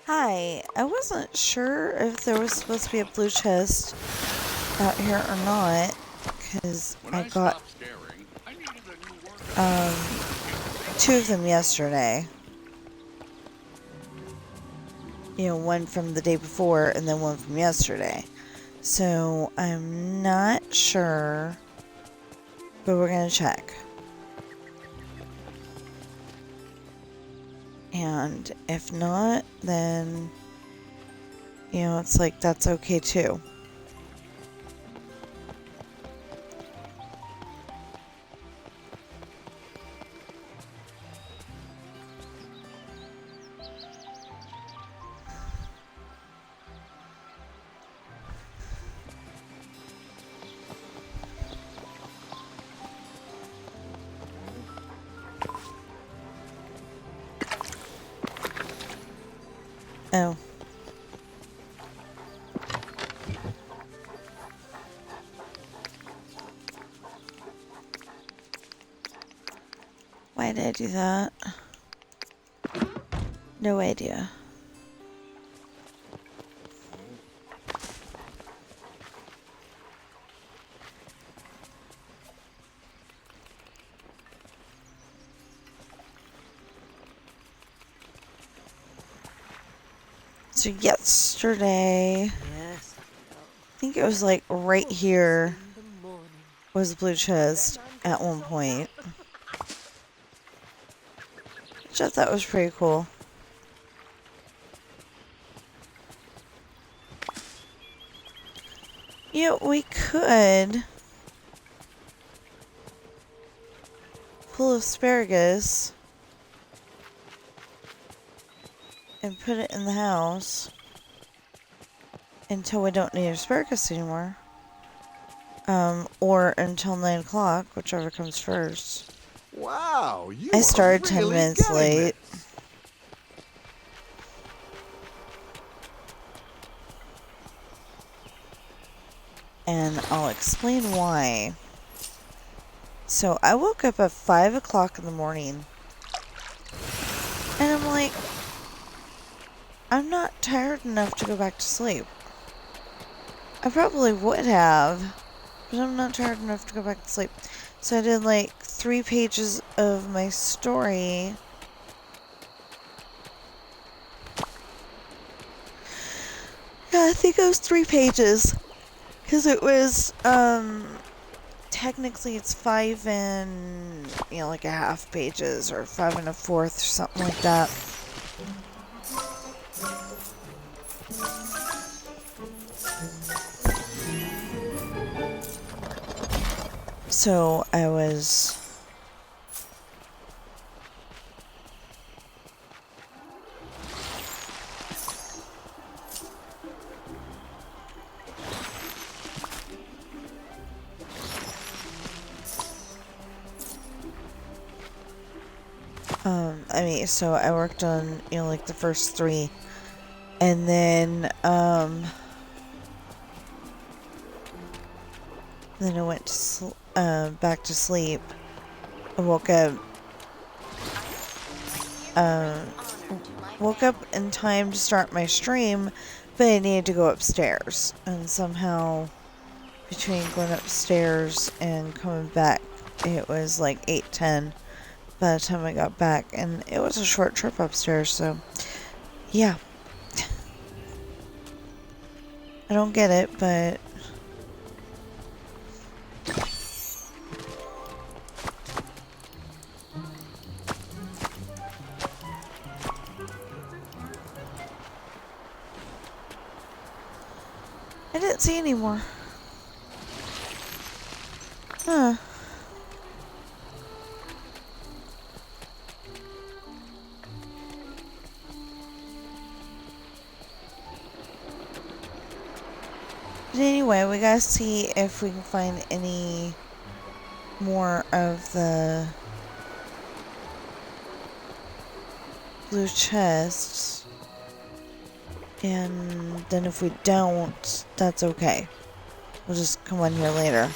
Hi, I wasn't sure if there was supposed to be a blue chest out here or not, because I got um two of them yesterday. You know, one from the day before and then one from yesterday. So I'm not sure, but we're gonna check. And if not, then, you know, it's like that's okay too. Oh. Why did I do that? No idea. So yesterday, I think it was like right here was the blue chest at one point. Which I thought was pretty cool. You know, we could pull asparagus and put it in the house until we don't need asparagus anymore. Or until 9 o'clock, whichever comes first. Wow, you I started are 10 really minutes getting late. this. And I'll explain why. So I woke up at 5 o'clock in the morning. And I'm like, I'm not tired enough to go back to sleep. I probably would have, but I'm not tired enough to go back to sleep. So I did like 3 pages of my story. Yeah, I think it was 3 pages. Because it was, technically it's 5 and, you know, like a half pages, or 5 and a fourth, or something like that. So I was so I worked on, you know, like the first 3, and then I went to back to sleep. I woke up in time to start my stream, but I needed to go upstairs, and somehow between going upstairs and coming back, it was like 8:10 by the time I got back, and it was a short trip upstairs, so yeah. I don't get it, but I didn't see any more. Huh. But anyway, we gotta see if we can find any more of the blue chests. And then if we don't, that's okay. We'll just come on here later.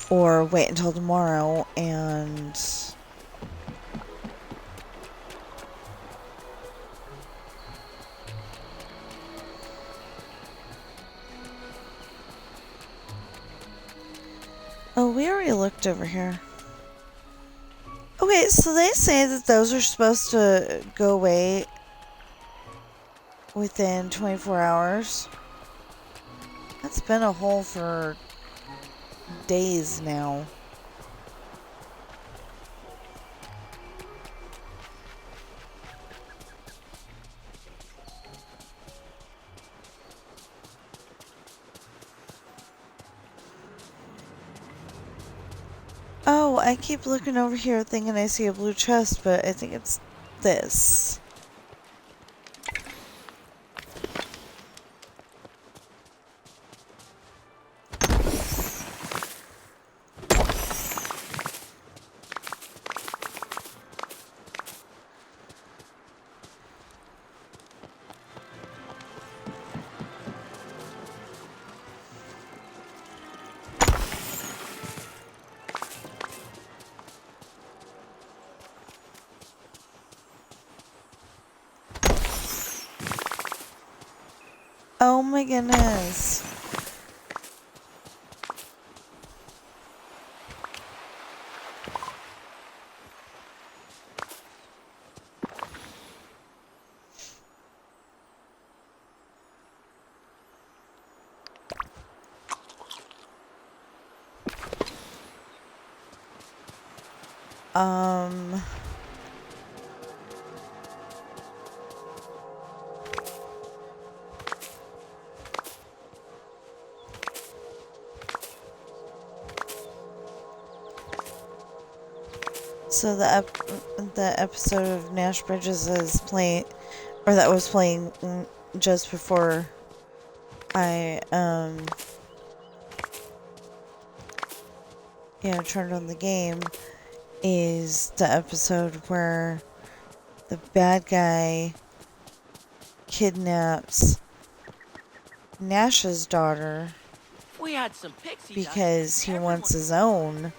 Or wait until tomorrow and Oh, we already looked over here. Okay, so they say that those are supposed to go away within 24 hours. That's been a hole for days now. Oh, I keep looking over here thinking I see a blue chest, but I think it's this. Oh my goodness. Um... So the episode of Nash Bridges is playing, or that was playing just before I turned on the game, is the episode where the bad guy kidnaps Nash's daughter We had some pixie dust. because he wants his own.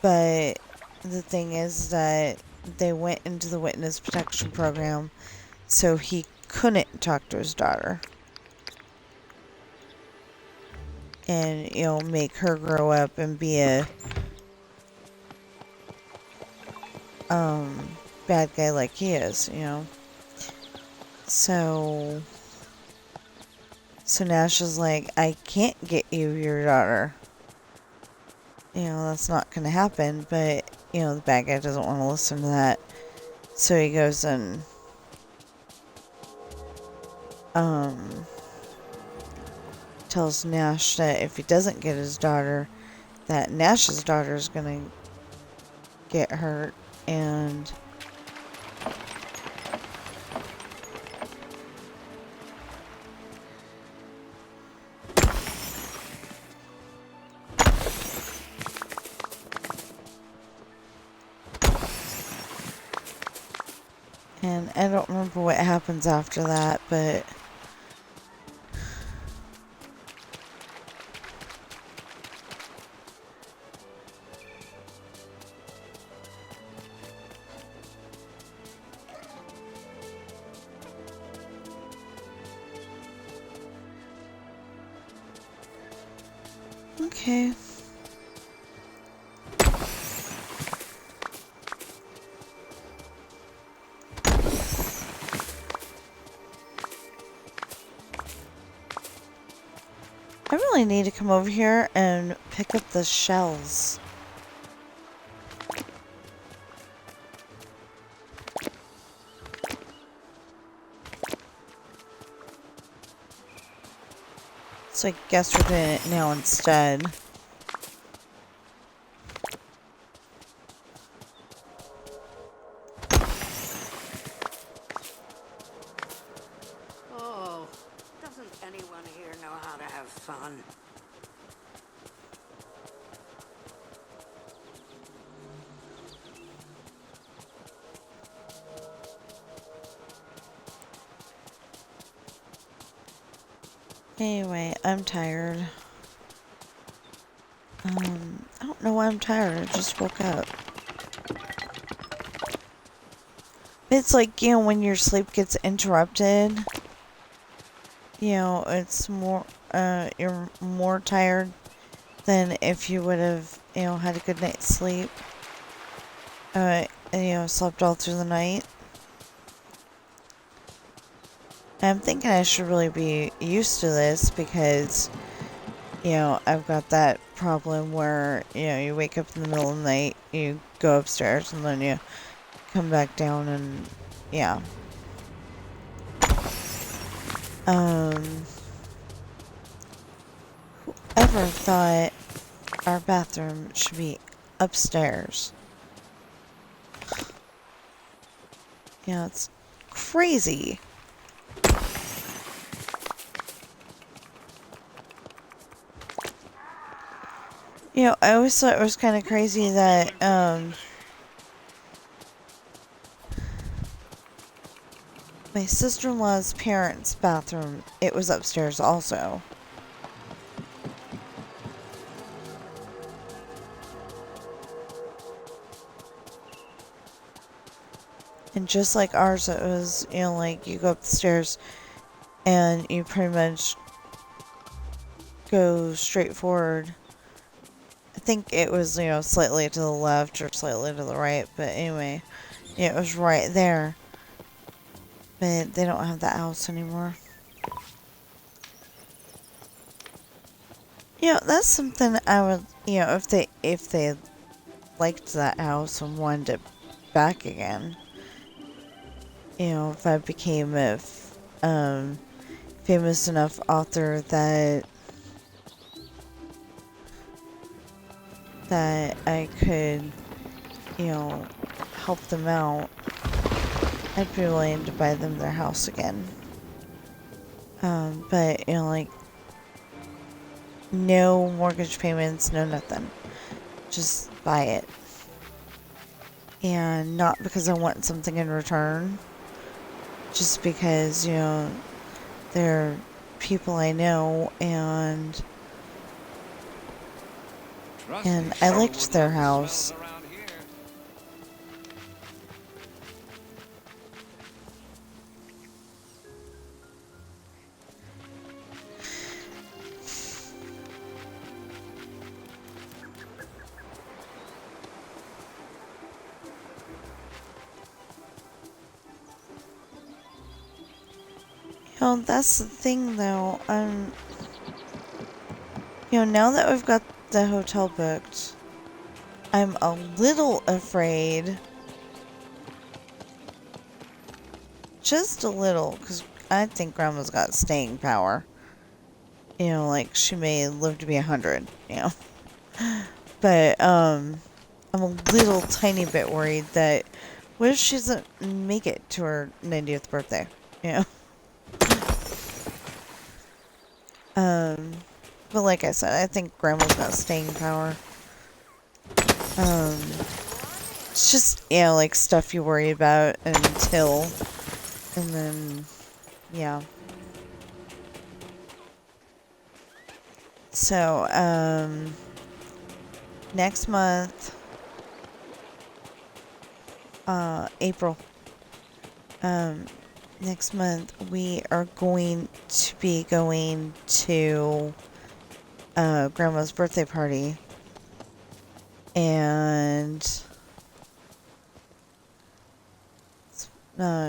But the thing is that they went into the witness protection program, so he couldn't talk to his daughter. And, make her grow up and be a bad guy like he is, So Nash is like, I can't get you your daughter. That's not going to happen, but, the bad guy doesn't want to listen to that. So he goes and, tells Nash that if he doesn't get his daughter, that Nash's daughter is going to get hurt, and I don't remember what happens after that, but okay. I really need to come over here and pick up the shells. So I guess we're doing it now instead. Oh, doesn't anyone here know how to have fun? Anyway, I'm tired. I don't know why I'm tired. I just woke up. It's like, when your sleep gets interrupted, it's more, you're more tired than if you would have, had a good night's sleep. And, slept all through the night. I'm thinking I should really be used to this because, I've got that problem where, you wake up in the middle of the night, you go upstairs, and then you come back down and, yeah. Whoever thought our bathroom should be upstairs? Yeah, it's crazy. I always thought it was kind of crazy that, my sister-in-law's parents' bathroom, it was upstairs also. And just like ours, it was, like you go up the stairs and you pretty much go straight forward. I think it was, slightly to the left or slightly to the right, but anyway, it was right there. But they don't have that house anymore. That's something I would, if they liked that house and wanted it back again. If I became a famous enough author that I could, help them out, I'd be willing to buy them their house again. But, like, no mortgage payments, no nothing. Just buy it. And not because I want something in return. Just because, they're people I know and I liked their house. That's the thing though, now that we've got the hotel booked, I'm a little afraid. Just a little, because I think Grandma's got staying power. Like, she may live to be 100, But, I'm a little tiny bit worried that, what if she doesn't make it to her 90th birthday, But like I said, I think Grandma's got staying power. It's just, like stuff you worry about until, and then, yeah. So, next month, April, next month, we are going to be going to Grandma's birthday party. And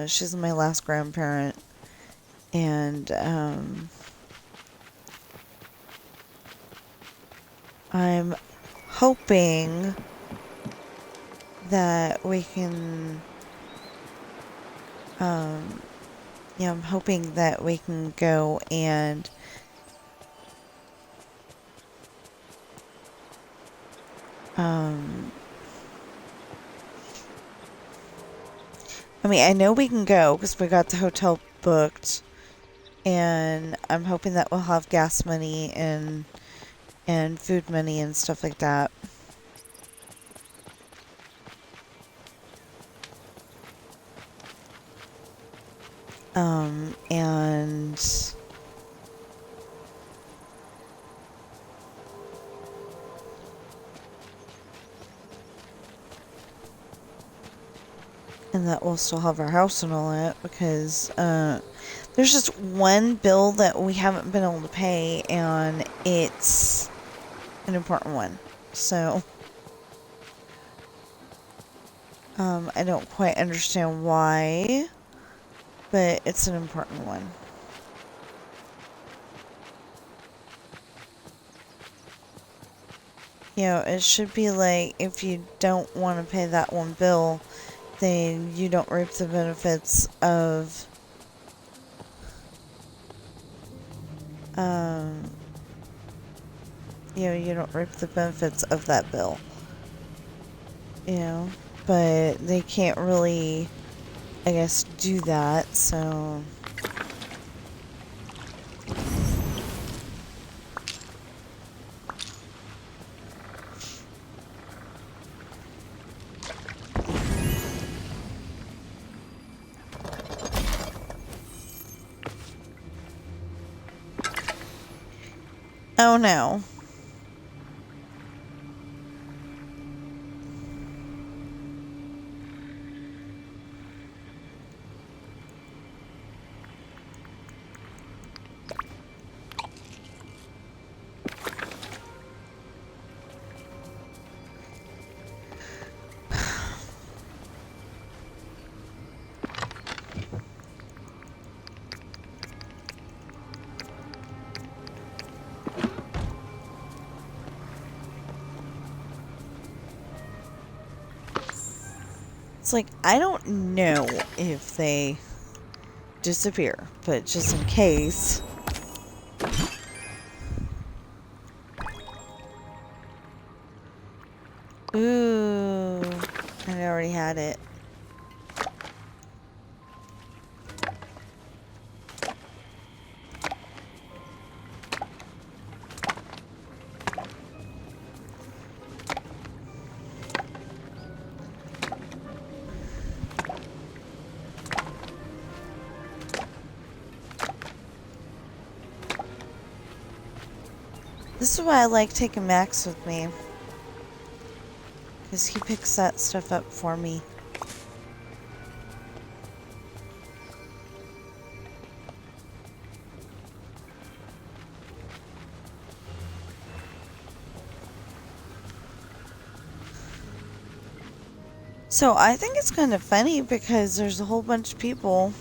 she's my last grandparent. And I'm hoping that we can I'm hoping that we can go and I mean, I know we can go because we got the hotel booked, and I'm hoping that we'll have gas money and food money and stuff like that. And that we'll still have our house and all that, because there's just one bill that we haven't been able to pay, and it's an important one. So, I don't quite understand why, but it's an important one. You know, it should be like, if you don't want to pay that one bill, then you don't reap the benefits of, you don't reap the benefits of that bill. You know, but they can't really, I guess, do that, so... Oh no. It's like, I don't know if they disappear, but just in case. Ooh, I already had it. This is why I like taking Max with me. Because he picks that stuff up for me. So I think it's kind of funny because there's a whole bunch of people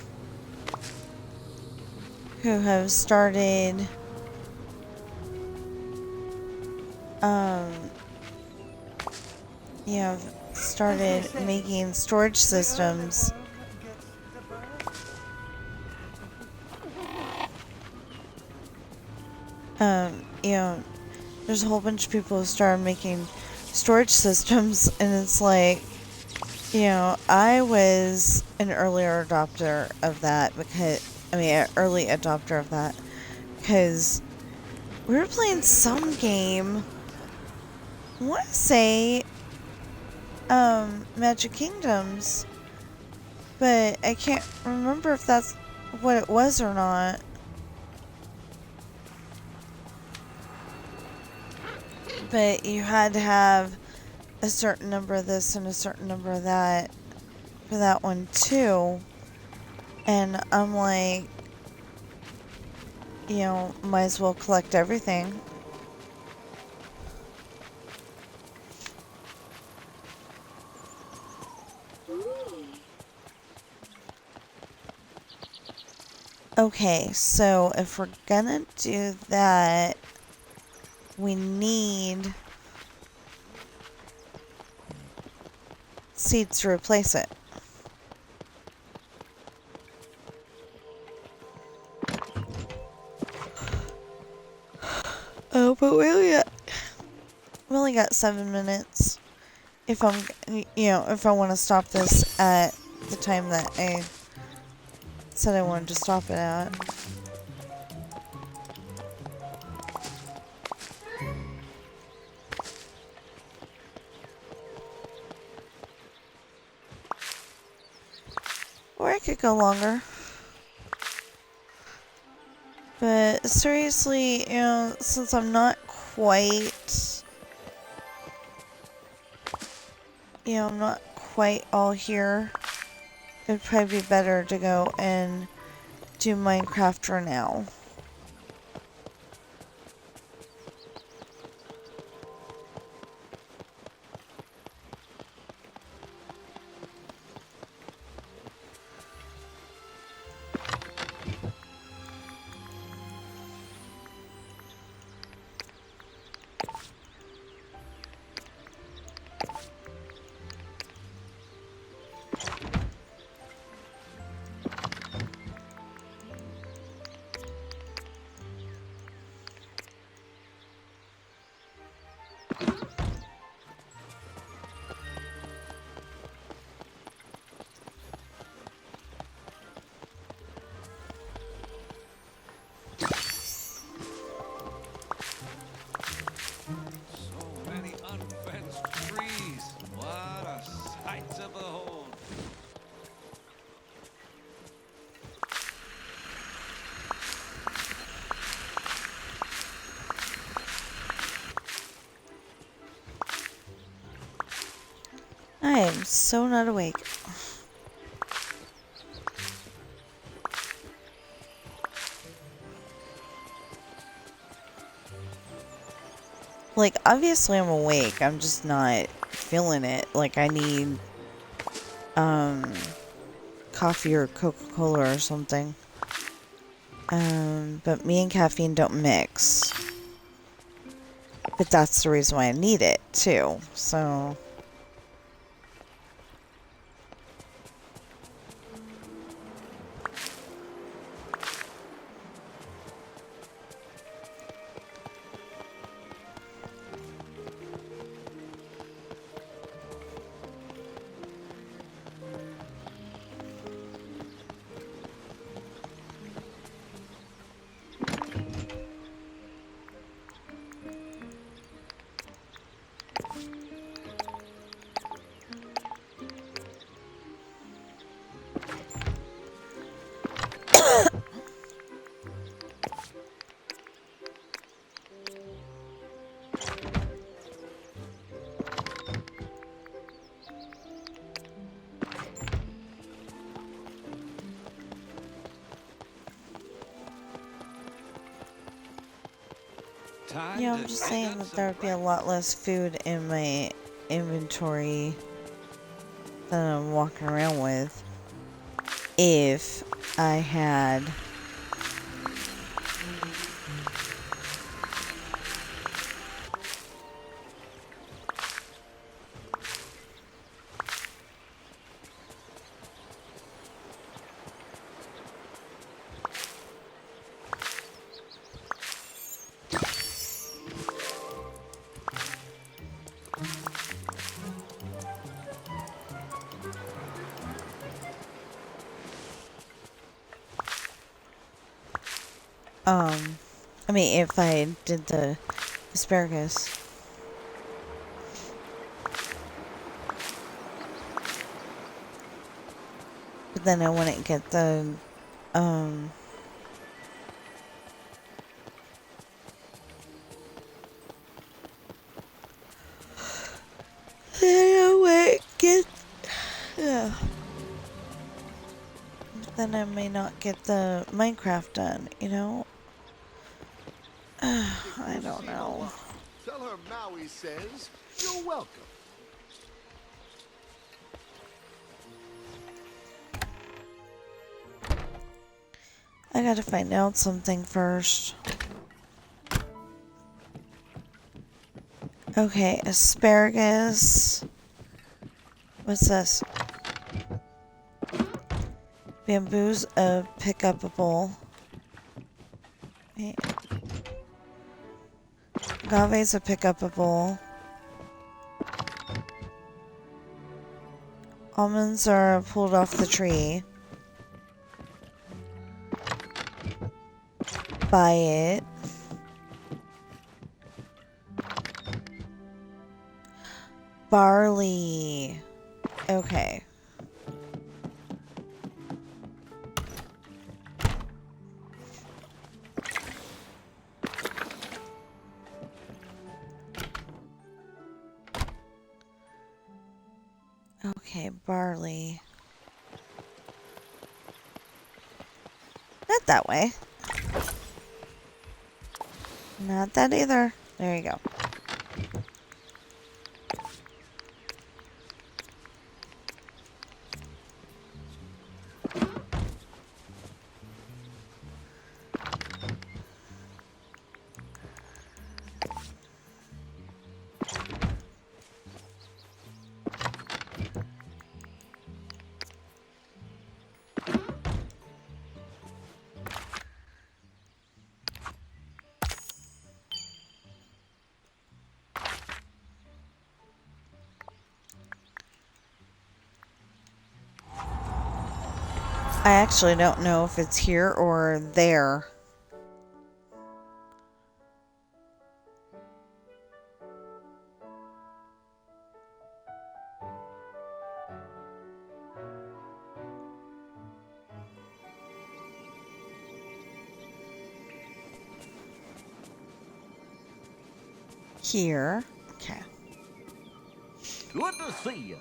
who have started started making storage systems there's a whole bunch of people who started making storage systems, and it's like, I was an earlier adopter of that an early adopter of that because we were playing some game, I want to say Magic Kingdoms, but I can't remember if that's what it was or not. But you had to have a certain number of this and a certain number of that for that one too. And I'm like, might as well collect everything. Okay, so if we're gonna do that, we need seeds to replace it. Oh, but we only got 7 minutes. If if I want to stop this at the time that I said I wanted to stop it at. Or I could go longer. But seriously, since I'm not quite, I'm not quite all here, it'd probably be better to go and do Minecraft for now. so not awake. Like, obviously I'm awake. I'm just not feeling it. Like, I need, coffee or Coca-Cola or something. But me and caffeine don't mix. But that's the reason why I need it, too. So... Yeah, I'm just saying that there would be a lot less food in my inventory than I'm walking around with if I had I mean, if I did the asparagus. But then I wouldn't get the, then I wouldn't get, yeah. But then I may not get the Minecraft done, you know? I don't know. Tell her Maui says you're welcome. I gotta find out something first. Okay, asparagus. What's this? Bamboo's a pick-upable. Wait. Agave's a pick-upable. Almonds are pulled off the tree. Buy it. Barley. Okay. Okay, barley. Not that way. Not that either. There you go. I actually don't know if it's here or there. Here. Okay. Good to see you.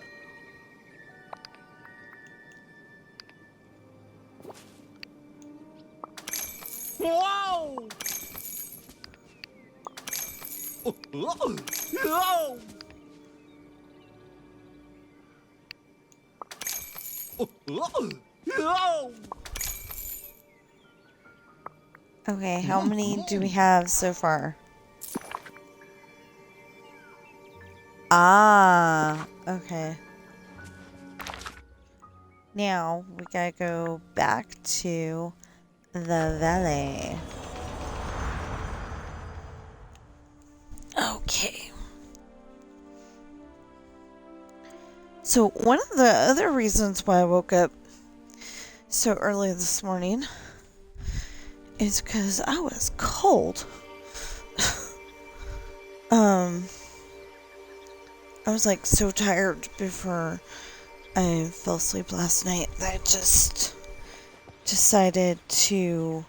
Okay, how many do we have so far? Ah, okay. Now, we gotta go back to the valley. Okay. So, one of the other reasons why I woke up so early this morning is because I was cold. I was like so tired before I fell asleep last night that I just decided to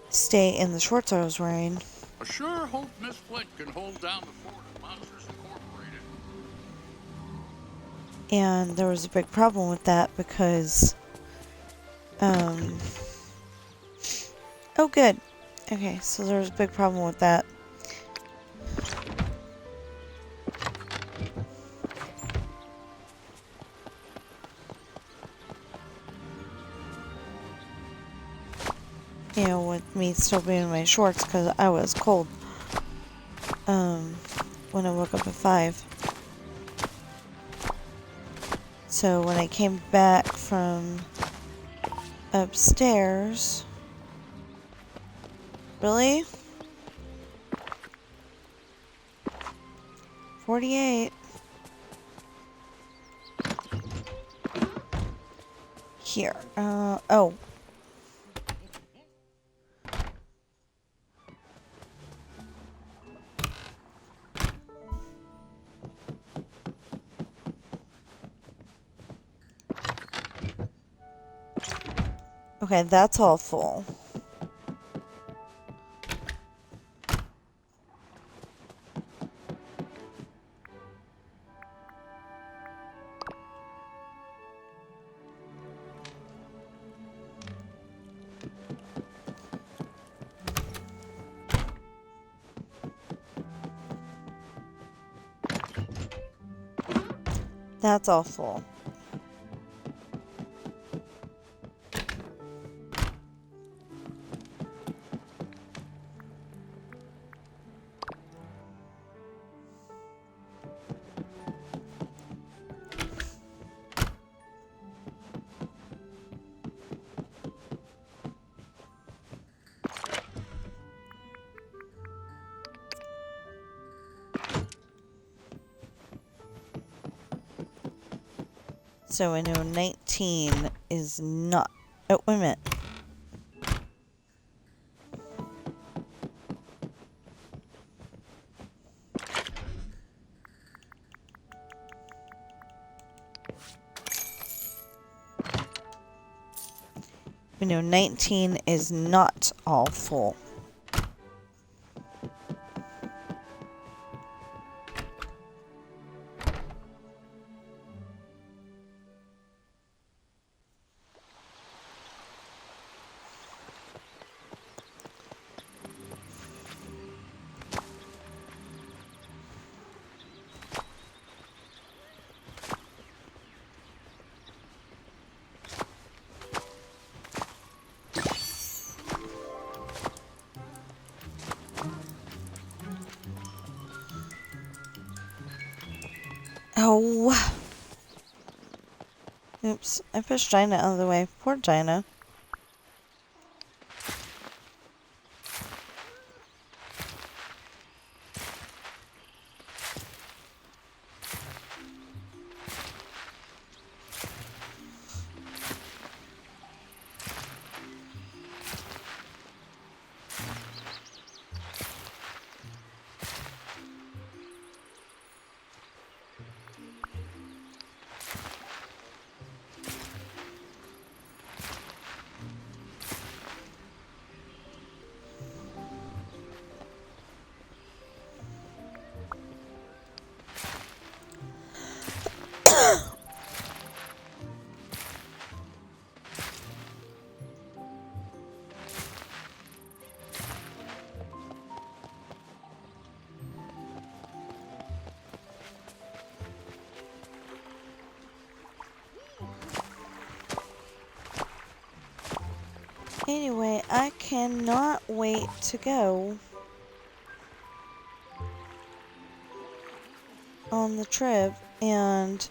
stay in the shorts I was wearing. I sure hope Miss Flint can hold down the fort of Monsters Incorporated. And there was a big problem with that because oh good. Okay, so there was a big problem with that. You know, with me still being in my shorts because I was cold when I woke up at 5. So when I came back from upstairs... Really? 48. Here. Oh. Okay, that's all full. That's all full. So I know 19 is not... Oh, wait a minute. We know 19 is not all full. Oh. Oops, I pushed Dinah out of the way. Poor Dinah. Anyway, I cannot wait to go on the trip and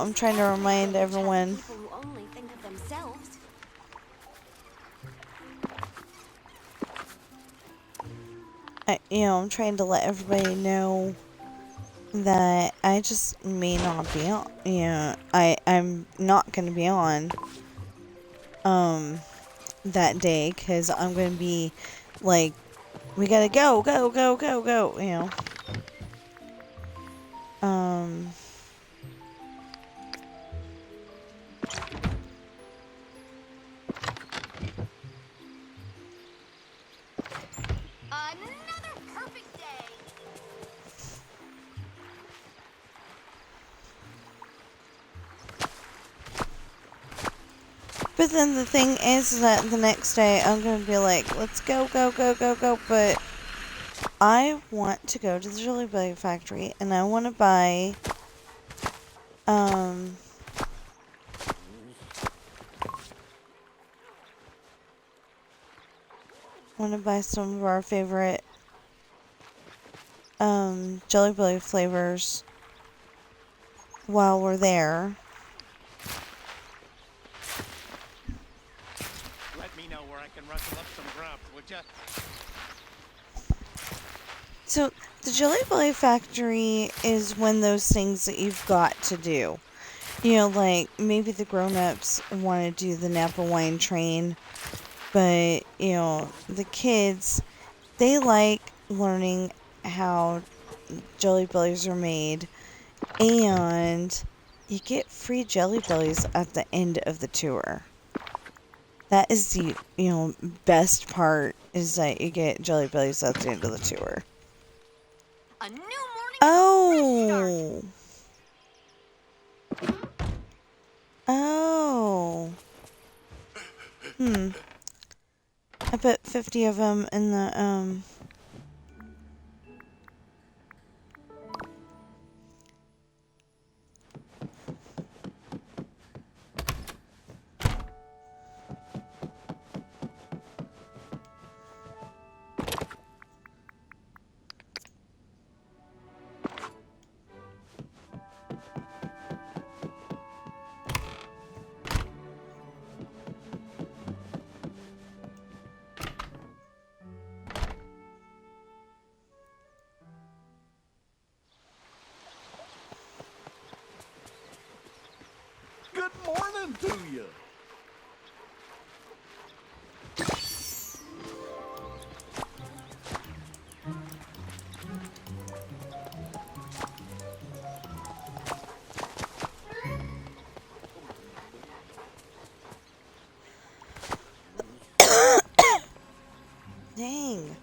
I'm trying to remind everyone. People who only think of themselves. I'm trying to let everybody know that I just may not be on. I'm not going to be on that day because I'm going to be like, we gotta go, go, go, go, go. Um. Another perfect day. But then the thing is that the next day I'm gonna be like, let's go, go, go, go, go. But I want to go to the Jelly Belly factory and I want to buy, some of our favorite, Jelly Belly flavors while we're there. Let me know where I can rustle up some grubs, would ya? So, the Jelly Belly factory is one of those things that you've got to do. Like, maybe the grown-ups want to do the Napa Wine Train, but, the kids, they like learning how Jelly Bellies are made, and you get free Jelly Bellies at the end of the tour. That is the, best part, is that you get Jelly Bellies at the end of the tour. A new morning. Oh! Oh. I put 50 of them in the, Good morning to you. dang.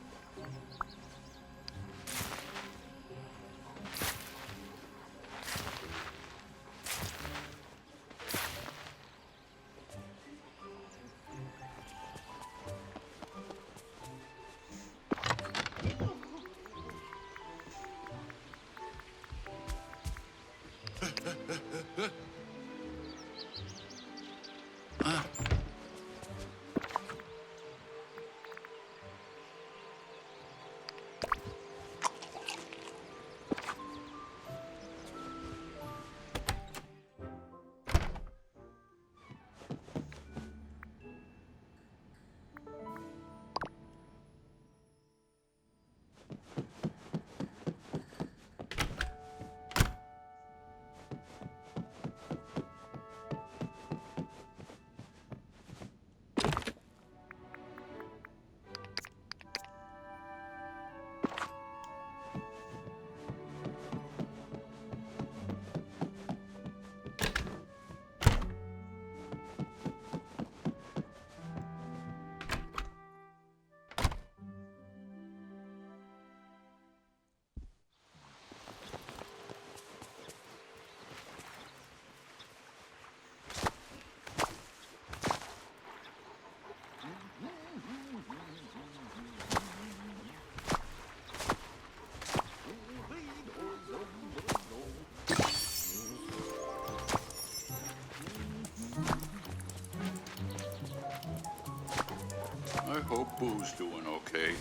who's doing okay.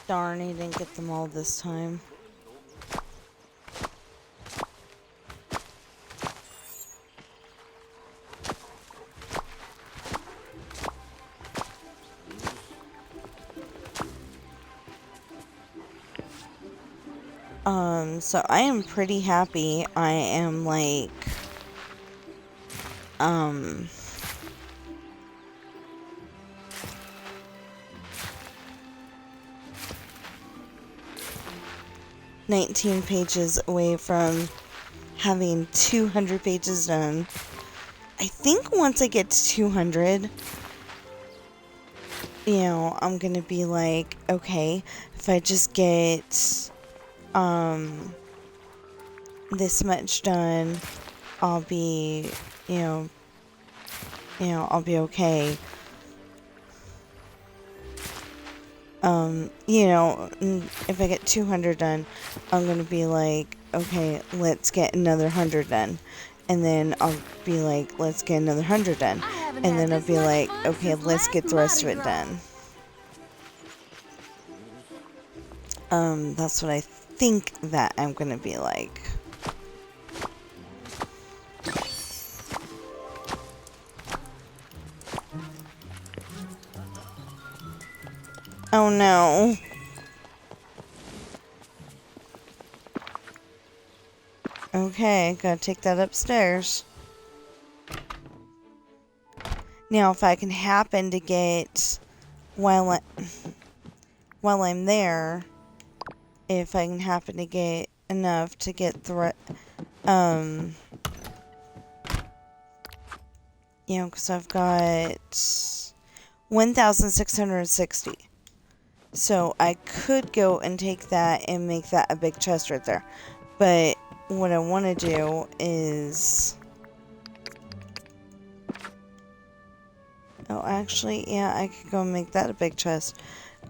Darn, he didn't get them all this time. So I am pretty happy. I am like, 19 pages away from having 200 pages done. I think once I get to 200, you know, I'm gonna be like, okay, if I just get, this much done, I'll be, I'll be okay. If I get 200 done, I'm gonna be like, okay, let's get another 100 done. And then I'll be like, let's get another 100 done. And then I'll be like, okay, let's get the rest of it done. That's what I think that I'm gonna be like. Oh no. Okay, gotta take that upstairs. Now, if I can happen to get, while I'm there, if I can happen to get enough to get the, because I've got 1,660. So I could go and take that and make that a big chest right there. But what I want to do is... Oh, actually, yeah, I could go and make that a big chest.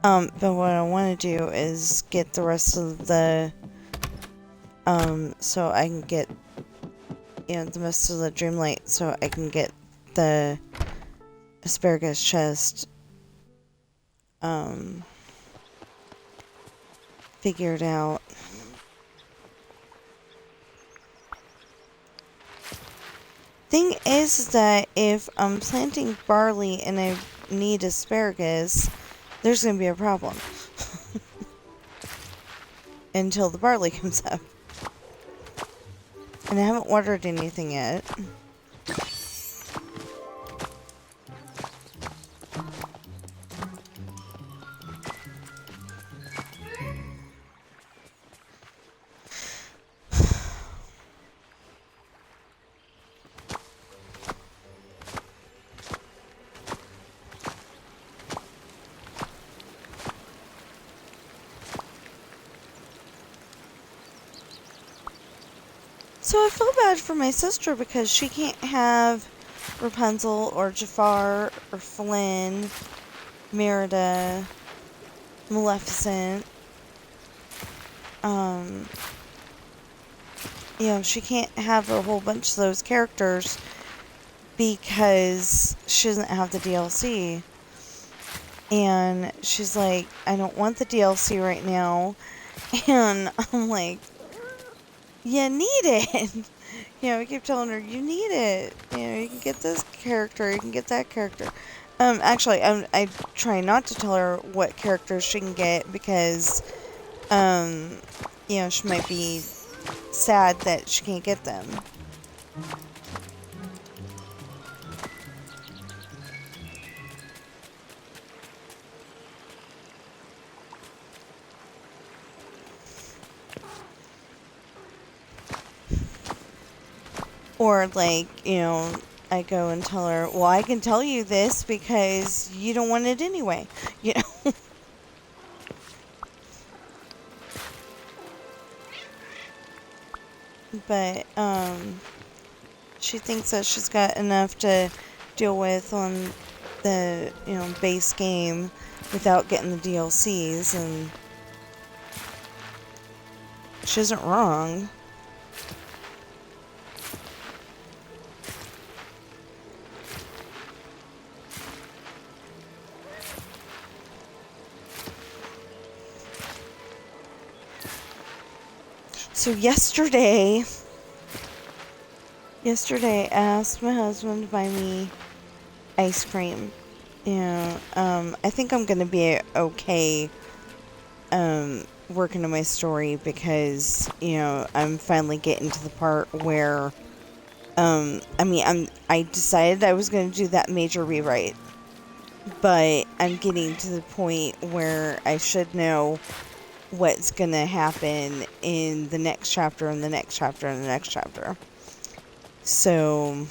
But what I want to do is get the rest of the... so I can get, the rest of the Dreamlight, so I can get the asparagus chest, figured out. Thing is that if I'm planting barley and I need asparagus, there's going to be a problem. Until the barley comes up. And I haven't watered anything yet. So I feel bad for my sister because she can't have Rapunzel or Jafar or Flynn, Merida, Maleficent. She can't have a whole bunch of those characters because she doesn't have the DLC. And she's like, I don't want the DLC right now. And I'm like, you need it. I keep telling her, you need it. You can get this character, you can get that character. Actually, I try not to tell her what characters she can get because, she might be sad that she can't get them. Or, like, I go and tell her, well, I can tell you this because you don't want it anyway, But, she thinks that she's got enough to deal with on the, base game without getting the DLCs, and she isn't wrong. So yesterday I asked my husband to buy me ice cream. I think I'm gonna be okay working on my story because, I'm finally getting to the part where I decided I was gonna do that major rewrite, but I'm getting to the point where I should know what's gonna happen in the next chapter and the next chapter and the next chapter. So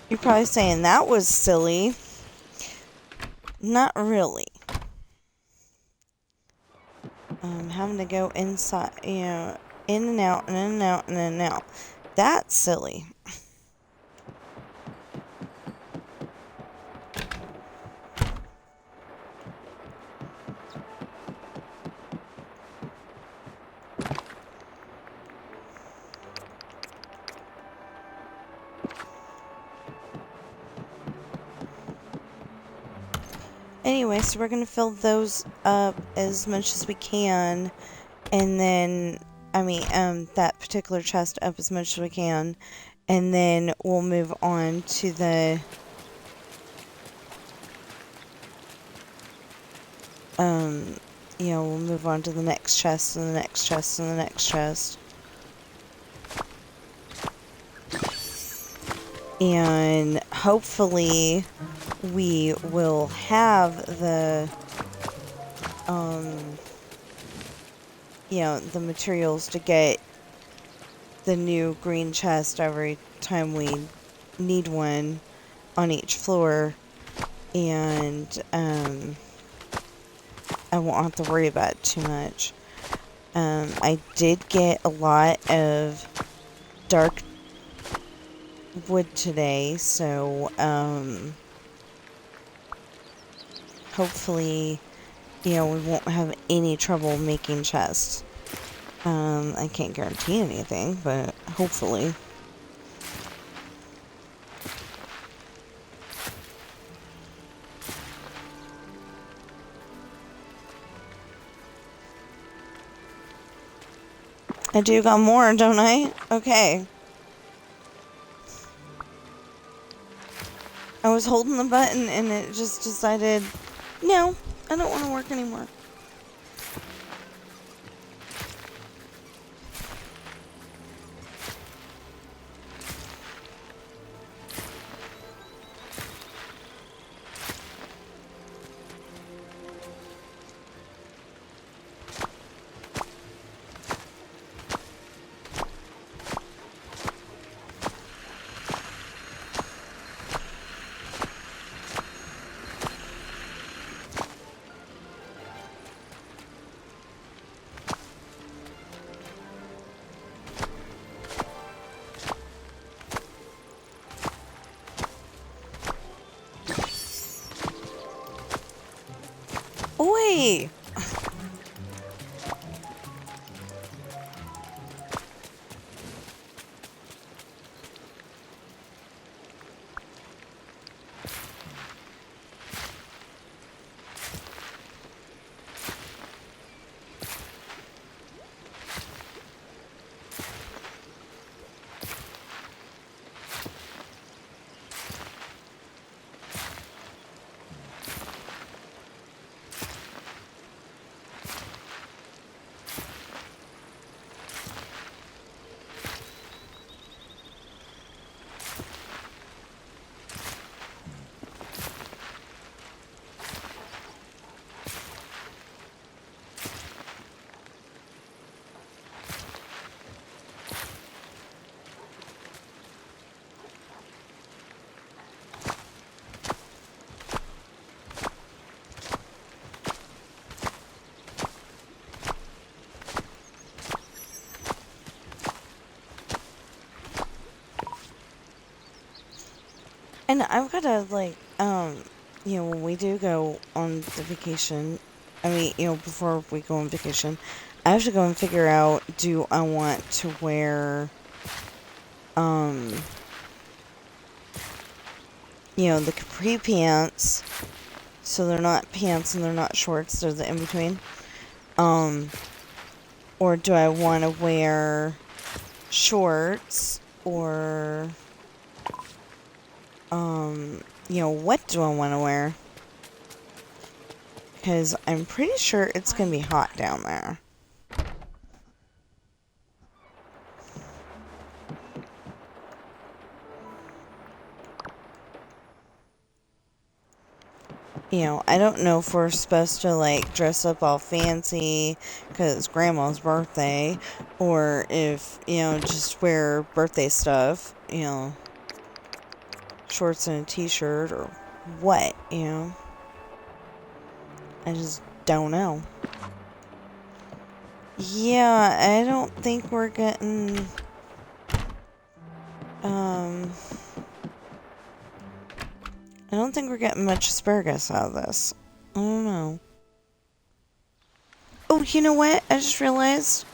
you're probably saying that was silly. Not really. Having to go inside, in and out, and in and out, and in and out. That's silly. Anyway, so we're gonna fill those up as much as we can, and then, that particular chest up as much as we can, and then we'll move on to the, we'll move on to the next chest, and the next chest, and the next chest. And hopefully we will have the the materials to get the new green chest every time we need one on each floor, and I won't have to worry about it too much. I did get a lot of dark wood today, so hopefully, we won't have any trouble making chests. I can't guarantee anything, but hopefully. I do got more, don't I? Okay. I was holding the button and it just decided, no, I don't want to work anymore. Oi! And I've got to, when we do go on the vacation, before we go on vacation, I have to go and figure out, do I want to wear, you know, the capri pants, so they're not pants and they're not shorts, they're the in-between, or do I want to wear shorts, or, you know, what do I want to wear? Because I'm pretty sure it's going to be hot down there. You know, I don't know if we're supposed to, like, dress up all fancy because it's Grandma's birthday, or if, you know, just wear birthday stuff, you know, shorts and a t-shirt, or what, you know. I just don't know. Yeah, I don't think we're getting, I don't think we're getting much asparagus out of this. I don't know. Oh, you know what? I just realized.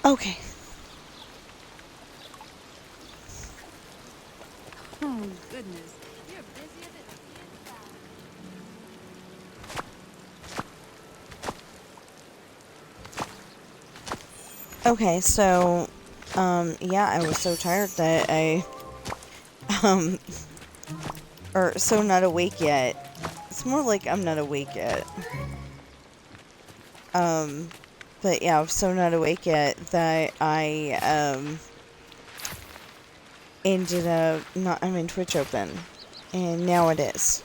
Okay. Oh, goodness. You're busier than Okay, so, yeah, I was so tired that or so not awake yet. It's more like I'm not awake yet. But yeah, I'm so not awake yet that I, ended up not having Twitch open. And now it is.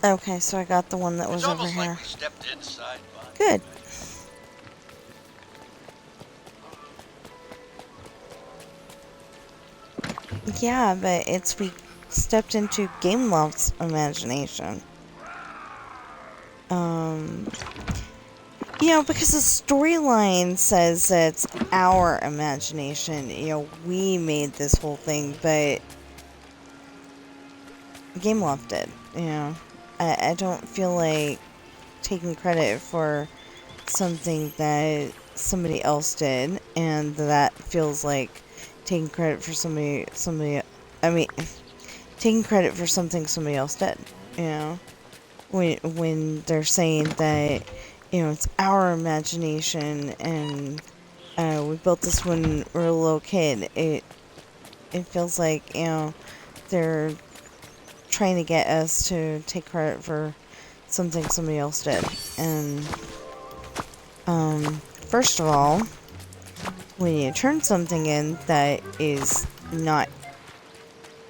Okay, so I got the one that was It's over almost here. like we stepped inside. Good. Yeah, but we stepped into Gameloft's imagination. You know, because the storyline says that it's our imagination. You know, we made this whole thing, but Gameloft did. You know, I don't feel like taking credit for something that somebody else did, and that feels like taking credit for taking credit for something somebody else did, you know, when they're saying that, you know, it's our imagination, and we built this when we were a little kid. It feels like, you know, they're trying to get us to take credit for something somebody else did. And first of all, when you turn something in that is not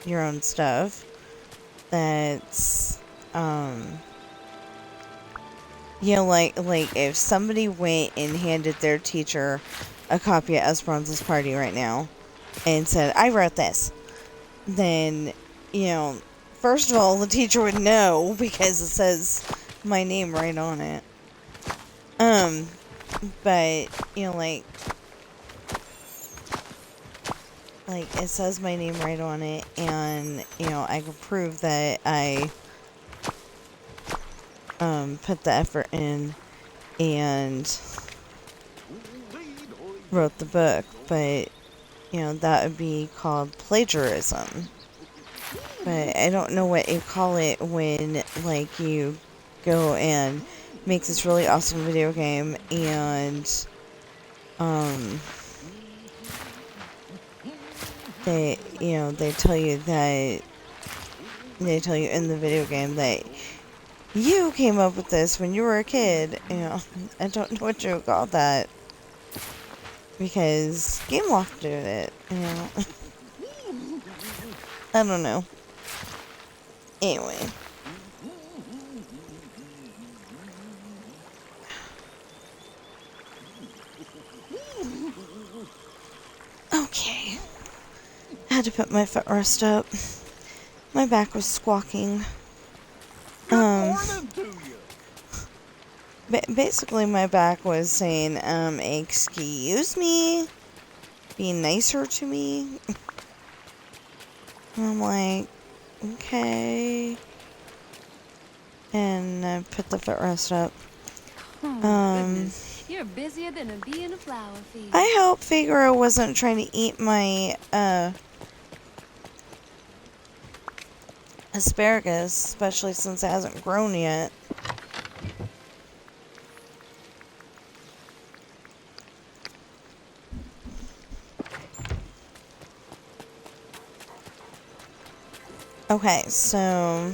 your own stuff, that's, you know, like if somebody went and handed their teacher a copy of Esperanza's Party right now and said, I wrote this, then, you know, first of all, the teacher would know because it says my name right on it. But, you know, like it says my name right on it, and, you know, I can prove that I put the effort in and wrote the book. But, you know, that would be called plagiarism. But I don't know what you call it when, like, you go and make this really awesome video game and they, you know, they tell you in the video game that you came up with this when you were a kid. You know, I don't know what you would call that, because Gameloft did it, you know. I don't know. Anyway. Okay. I had to put my footrest up. My back was squawking. Morning to you. Basically my back was saying, excuse me? Be nicer to me? And I'm like, okay. And I put the footrest up. Oh, goodness. You're busier than a bee in a flower field. I hope Figaro wasn't trying to eat my, asparagus, especially since it hasn't grown yet. Okay, so...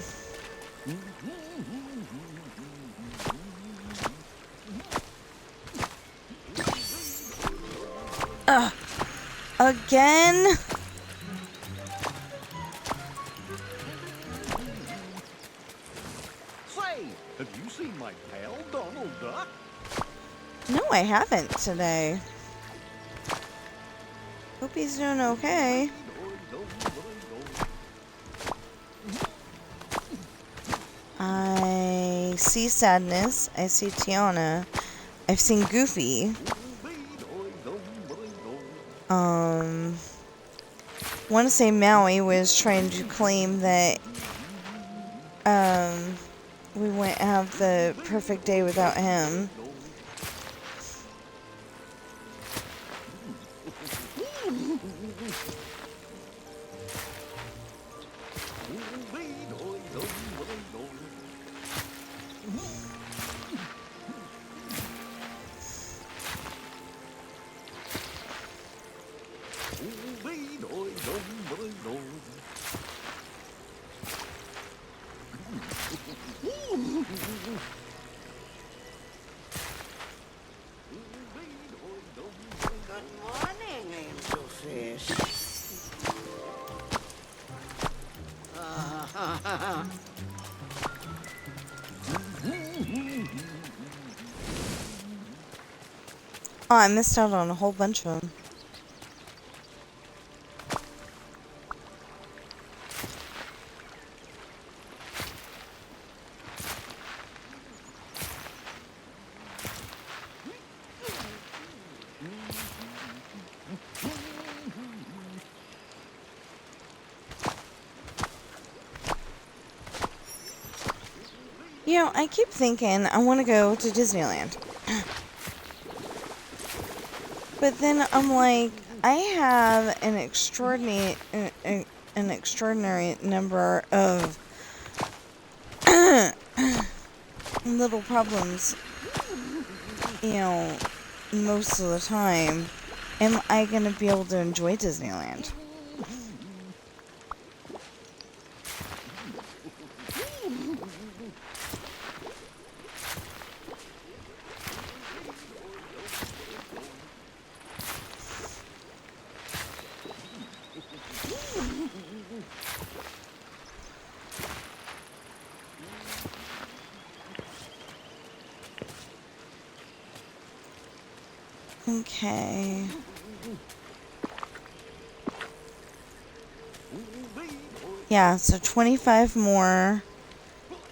Again? Say, have you seen my pal, Donald Duck? No, I haven't today. Hope he's doing okay. I see Sadness. I see Tiana. I've seen Goofy. Want to say Maui was trying to claim that, we wouldn't have the perfect day without him. Good morning, angelfish. Oh, I missed out on a whole bunch of them. You know, I keep thinking I want to go to Disneyland. But then I'm like, I have an extraordinary number of little problems, you know, most of the time. Am I going to be able to enjoy Disneyland? Okay. Yeah, so 25 more.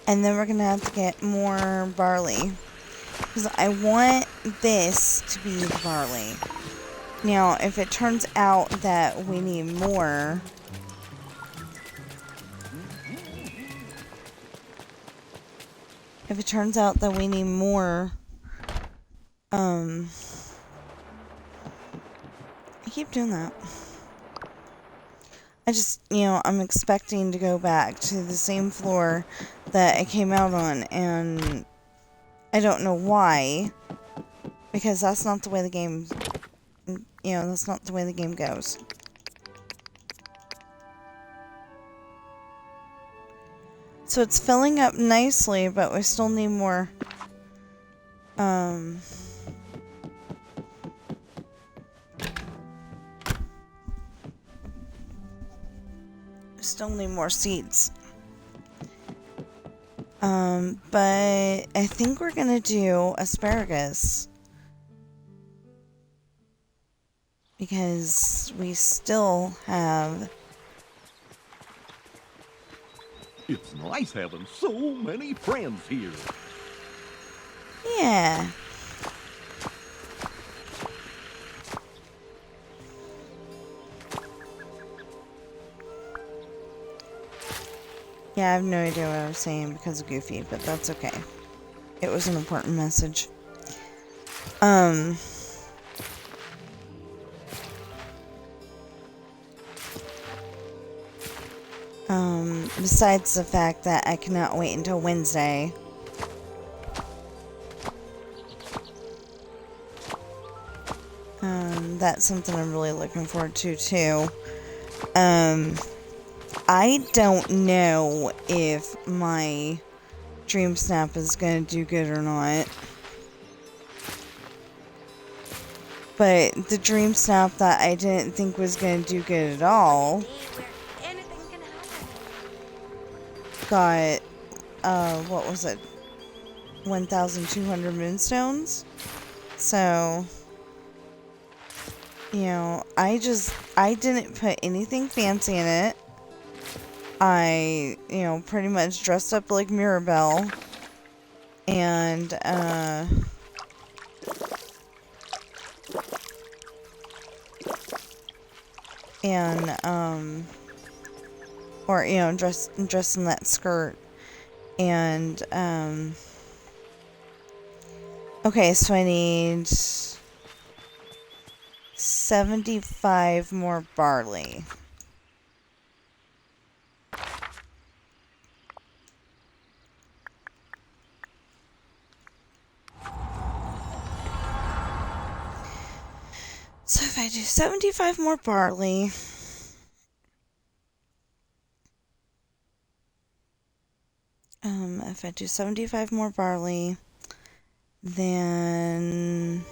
And then we're going to have to get more barley. Because I want this to be the barley. Now, if it turns out that we need more... If it turns out that we need more... I keep doing that. I just, you know, I'm expecting to go back to the same floor that I came out on, and I don't know why, because that's not the way the game, you know, that's not the way the game goes. So it's filling up nicely, but we still need more, still need more seeds. But I think we're gonna do asparagus. Because we still have... It's nice having so many friends here. Yeah. Yeah, I have no idea what I was saying because of Goofy, but that's okay. It was an important message. Besides the fact that I cannot wait until Wednesday. That's something I'm really looking forward to, too. I don't know if my Dream Snap is going to do good or not. But the Dream Snap that I didn't think was going to do good at all Where anything can happen. got, what was it? 1,200 moonstones? So, you know, I didn't put anything fancy in it. I, you know, pretty much dressed up like Mirabelle. And, or, you know, dress in that skirt. And, okay, so I need 75 more barley. So if I do 75 more barley, if I do 75 more barley, then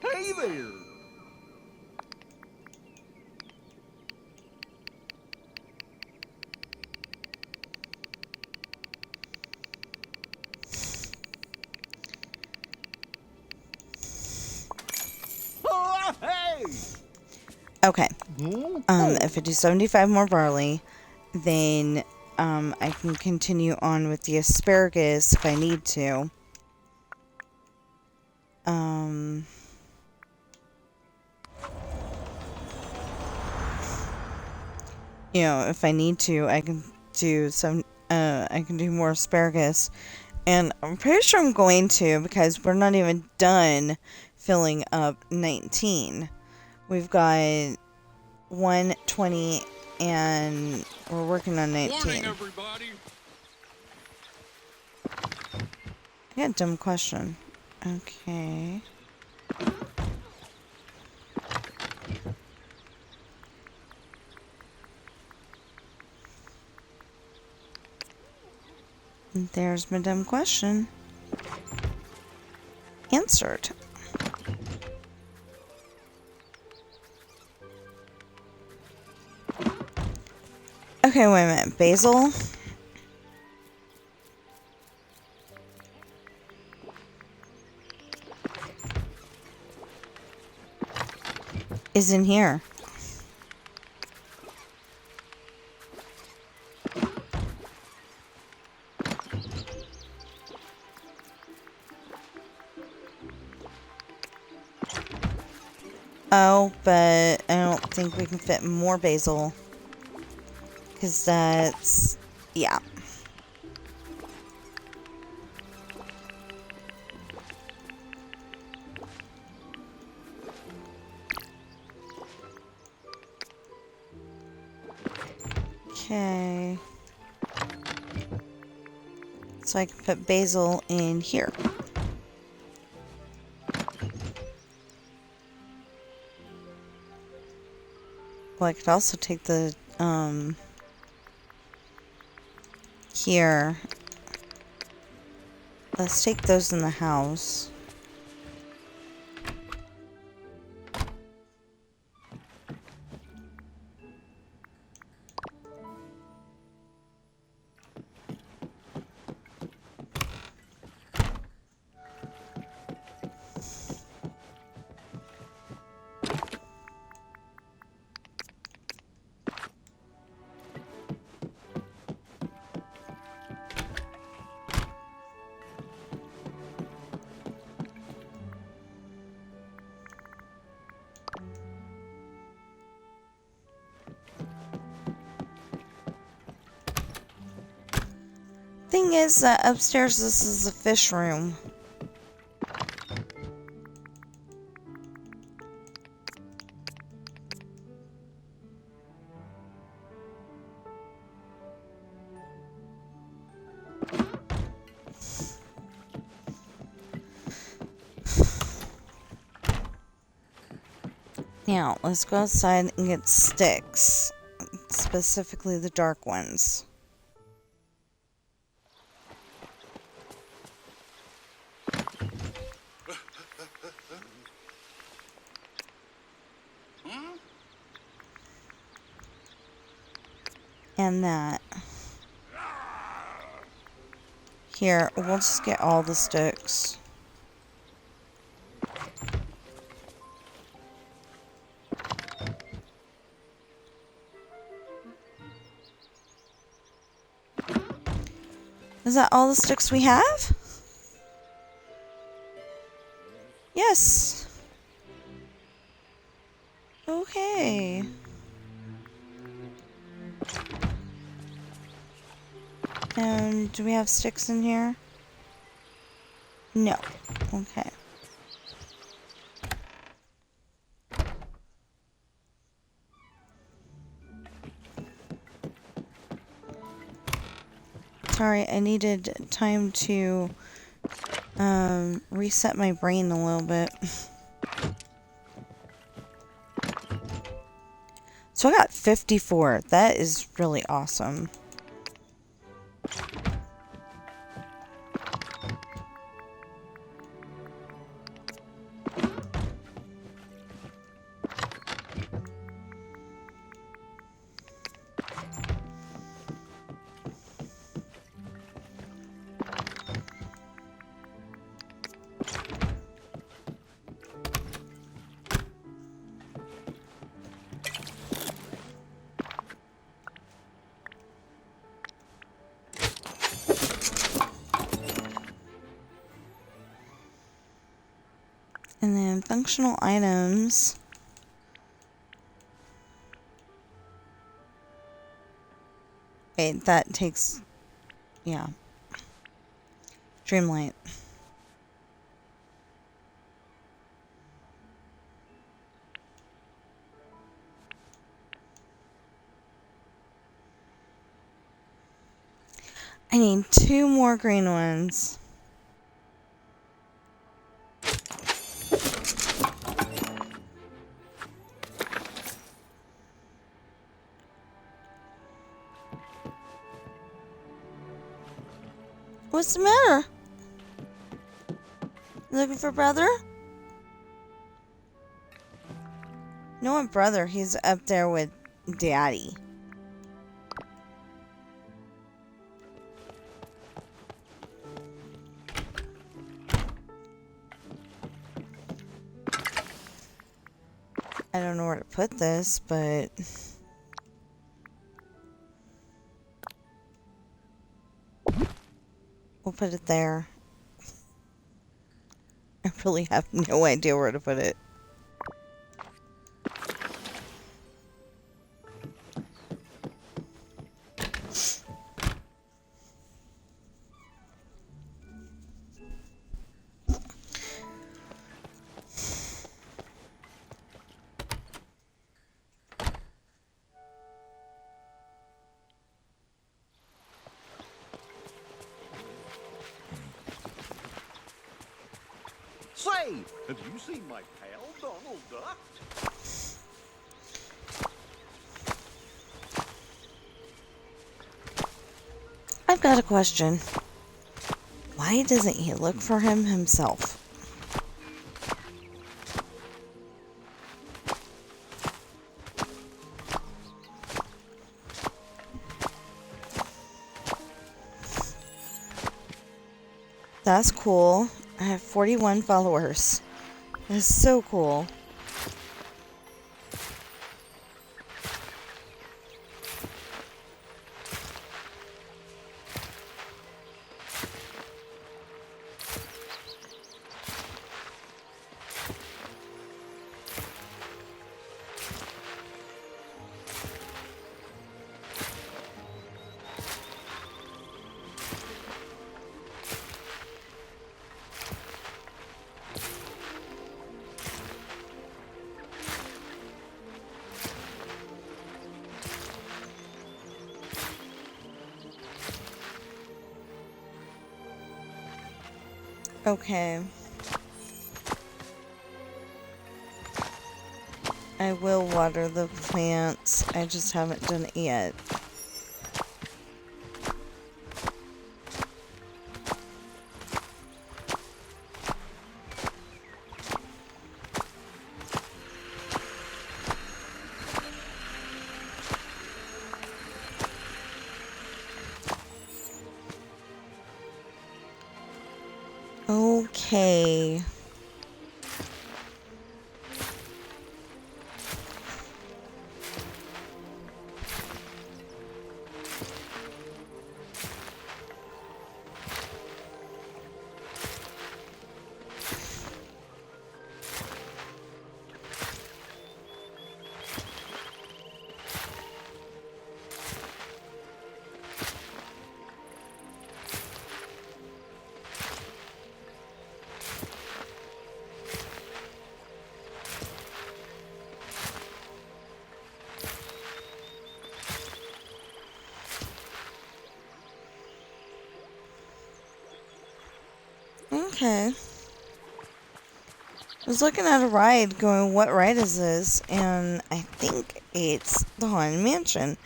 Hey there! Oh, hey! okay. If I do 75 more barley, then I can continue on with the asparagus if I need to. You know, if I need to, I can do more asparagus. And I'm pretty sure I'm going to, because we're not even done filling up 19. We've got 120 and we're working on 19. Morning, everybody. I got a dumb question. Okay. There's my dumb question. Answered. Okay, wait a minute. Basil? Is in here. Oh, but I don't think we can fit more basil. Because that's... yeah. Okay. So I can put basil in here. Well, I could also take the, here. Let's take those in the house. thing is that upstairs this is a fish room. Now, let's go outside and get sticks. Specifically the dark ones. And that. Here, we'll just get all the sticks. Is that all the sticks we have? Yes. Okay. And do we have sticks in here? No. Okay. Sorry, I needed time to reset my brain a little bit. So I got 54. That is really awesome. And then functional items. Wait, that takes... yeah. Dreamlight. I need 2 more green ones. What's the matter? Looking for brother? No one brother, he's up there with daddy. I don't know where to put this, but... we'll put it there. I really have no idea where to put it. Say, have you seen my pal, Donald Duck? I've got a question. Why doesn't he look for him himself? That's cool. I have 41 followers. That's so cool. Okay. I will water the plants. I just haven't done it yet. Okay. Okay. I was looking at a ride going, what ride is this? And I think it's the Haunted Mansion.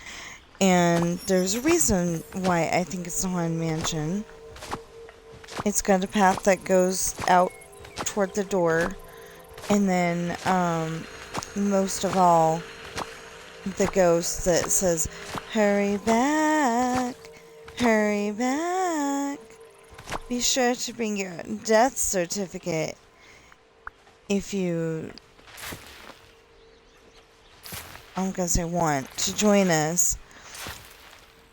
And there's a reason why I think it's the Haunted Mansion. It's got a path that goes out toward the door. And then, most of all, the ghost that says, hurry back, hurry back. Be sure to bring your death certificate if you, I'm gonna say want, to join us.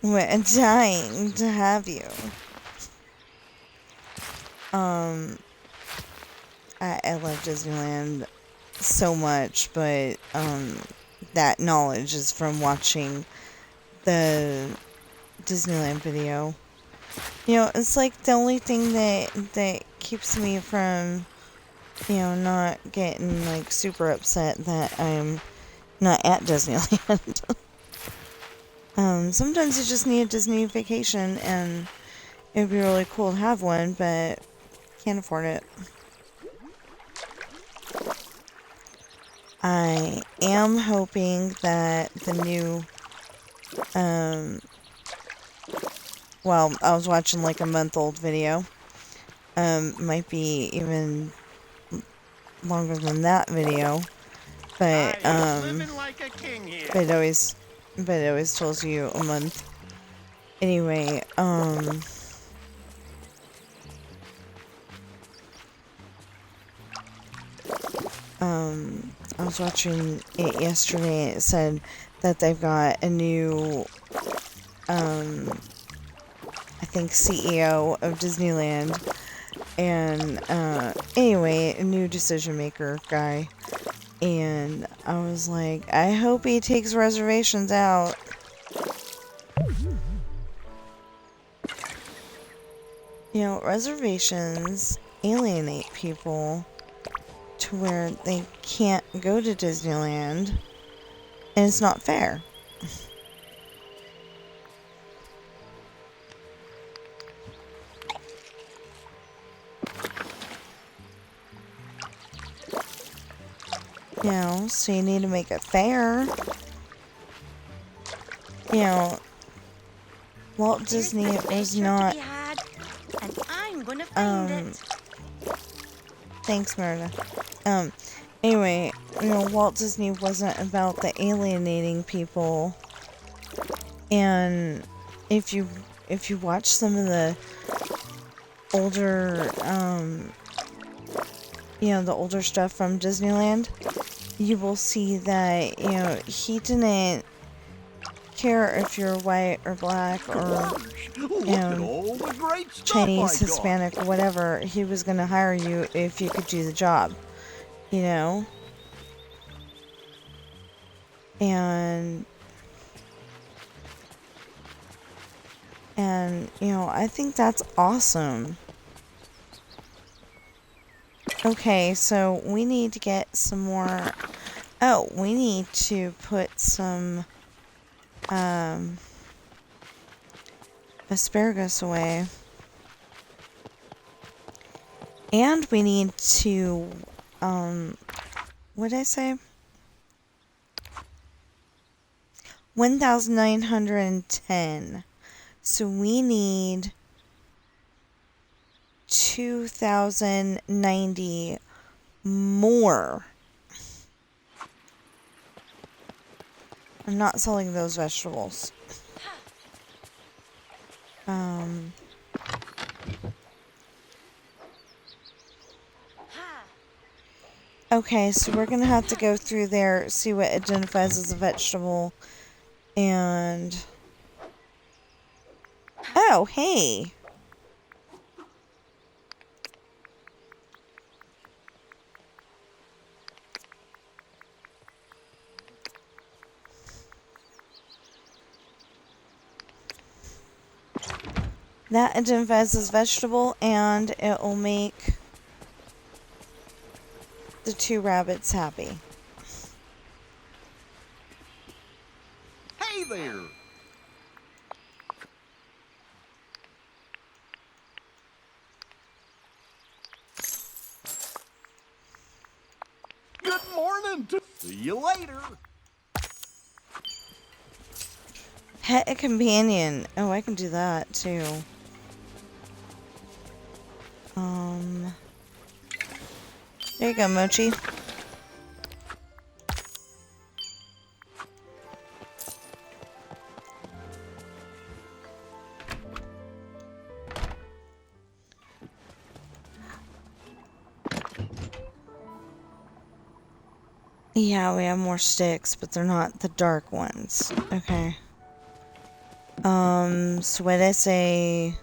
We're dying to have you. I love Disneyland so much, but, that knowledge is from watching the Disneyland video. You know, it's like the only thing that keeps me from, you know, not getting, like, super upset that I'm not at Disneyland. Sometimes you just need a Disney vacation, and it'd be really cool to have one, but can't afford it. I am hoping that the new, well, I was watching like a month-old video. Might be even longer than that video, but living like a king here. but it always tells you a month. Anyway, I was watching it yesterday, and it said that they've got a new, I think CEO of Disneyland, and, anyway, a new decision maker guy, and I was like, I hope he takes reservations out. You know, reservations alienate people to where they can't go to Disneyland, and it's not fair. You know, so you need to make it fair. You know, Walt Disney was not, and I'm gonna find it. thanks, Meredith. Anyway, you know, Walt Disney wasn't about the alienating people. And if you watch some of the older, you know, the older stuff from Disneyland, you will see that, you know, he didn't care if you're white or black or, Look you at know, all the great stuff Chinese, I got. Hispanic, or whatever. He was going to hire you if you could do the job, you know? And, you know, I think that's awesome. Okay, so we need to get some more, oh, we need to put some, asparagus away. And we need to, what did I say? 1,910. So we need 2,090 more. I'm not selling those vegetables. Okay, so we're gonna have to go through there, see what identifies as a vegetable, and... Oh, hey! That identifies as vegetable, and it will make the 2 rabbits happy. Hey there! Good morning to see you later. Pet a companion. Oh, I can do that too. There you go, Mochi. Yeah, we have more sticks, but they're not the dark ones. Okay. So what did I say?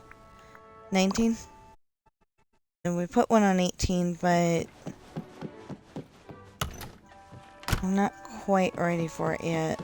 19? And we put one on 18, but I'm not quite ready for it yet.